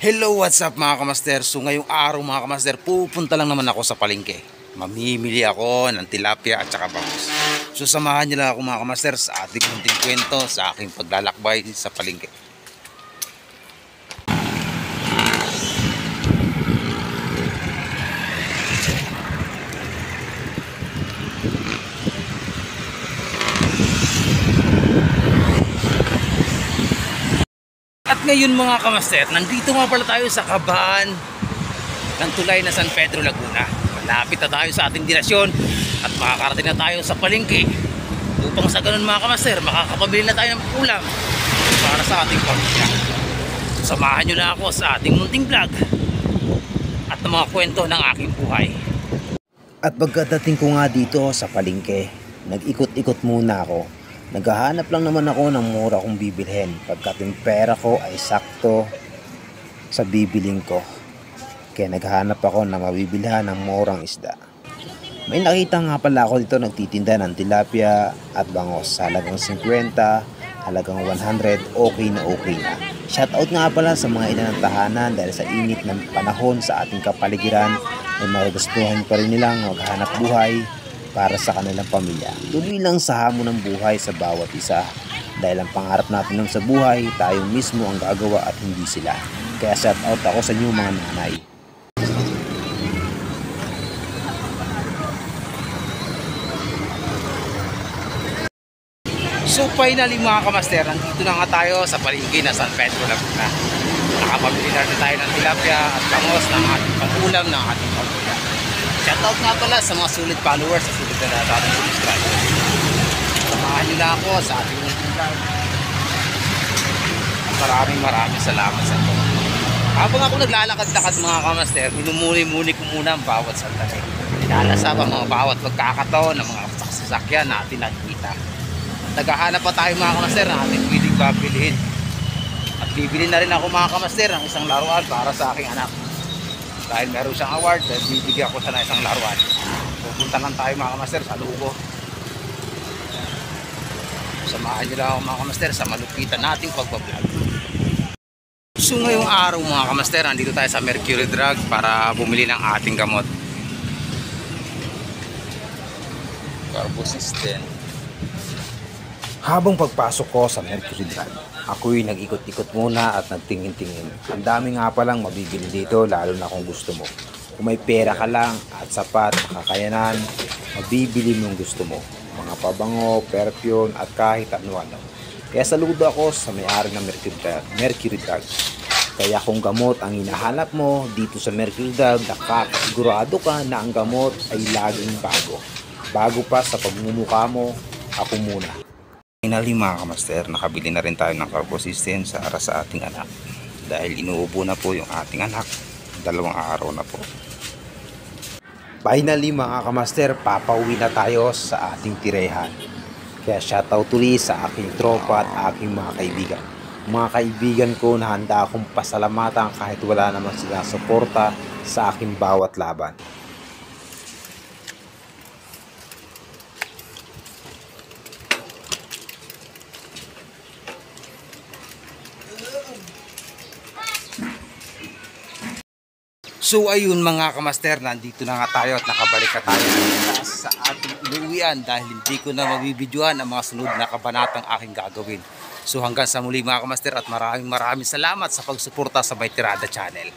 Hello, what's up mga kamaster? So ngayong araw mga kamaster, pupunta lang naman ako sa palengke. Mamimili ako ng tilapia at saka bangus. So samahan niyo lang ako mga kamaster sa ating munting kwento sa aking paglalakbay sa palengke. At ngayon mga kamaster, nandito nga pala tayo sa kaban ng tulay na San Pedro, Laguna. Malapit na tayo sa ating dinasyon at makakarating na tayo sa palengke upang sa ganun mga kamaster, makakapabili na tayo ng ulam para sa ating pamilya. Samahan nyo na ako sa ating munting vlog at ng mga kwento ng aking buhay. At pagkadating ko nga dito sa palengke, nag-ikot-ikot muna ako. Naghahanap lang naman ako ng mura kong bibilhin pagkat yung pera ko ay sakto sa bibiling ko. Kaya naghahanap ako na mabibilhan ng murang isda. May nakita nga pala ako dito nagtitinda ng tilapia at bangos sa halagang 50, halagang 100, okay na. Shoutout nga pala sa mga ina ng tahanan dahil sa init ng panahon sa ating kapaligiran ay magugustuhan pa rin nilang maghanap buhay para sa kanilang pamilya. Tuloy lang sa hamon ng buhay sa bawat isa. Dahil ang pangarap natin lang sa buhay, tayo mismo ang gagawa at hindi sila. Kaya shout out ako sa inyo mga nanay. So finally mga kamaster, nandito na nga tayo sa palengke na San Pedro, Laguna. Nakapabili na rin tayo ng tilapia at bangos ng ating pangulam ng ating pamilya. Shoutout nga pala sa mga sulit followers sa sulit na ating subscribers. Samahan nyo lang ako sa ating munting vlog. Maraming salamat sa ito. Habang ako naglalakad-lakad mga kamaster, minumuni-muni ko muna ang bawat sandali. Nilalasap ang mga bawat pagkakataon ng mga sasakyan na ating nakikita. Naghahanap pa tayo mga kamaster na ating pwedeng babilhin. At bibili na rin ako mga kamaster ng isang laruan para sa aking anak. Dahil meron siyang award, dahil bibigyan ko siya ng isang laruan. Pupunta lang tayo mga kamaster sa Lugo. Samahan nyo lang ako mga kamaster sa malupitan nating pagbablog. So ngayong araw mga kamaster, nandito tayo sa Mercury Drug para bumili ng ating gamot. Carbosystem. Habang pagpasok ko sa Mercury Drug, ako'y nag-ikot-ikot muna at nagtingin-tingin. Ang dami nga palang mabibili dito, lalo na kung gusto mo. Kung may pera ka lang at sapat, kakayanan, mabibili mo yung gusto mo. Mga pabango, perfume at kahit ano-ano. Kaya saludo ako sa may-ari ng Mercury Drug. Kaya kung gamot ang hinahanap mo dito sa Mercury Drug, nakakasigurado ka na ang gamot ay laging bago. Bago pa sa pagmumukha mo, ako muna. Finally mga kamaster, nakabili na rin tayo ng Carbosystem para sa ating anak. Dahil inuubo na po yung ating anak, 2 araw na po. Finally mga kamaster, papauwi na tayo sa ating tirehan. Kaya shoutout tuloy sa aking tropa at aking mga kaibigan. Mga kaibigan ko na handa akong pasalamatan kahit wala naman sila suporta sa aking bawat laban. So ayun mga kamaster, nandito na nga tayo at nakabalik na tayo sa ating inuwian dahil hindi ko na mabibidyohan ang mga sunod na kabanatang aking gagawin. So hanggang sa muli mga kamaster at maraming salamat sa pagsuporta sa May Tirada Channel.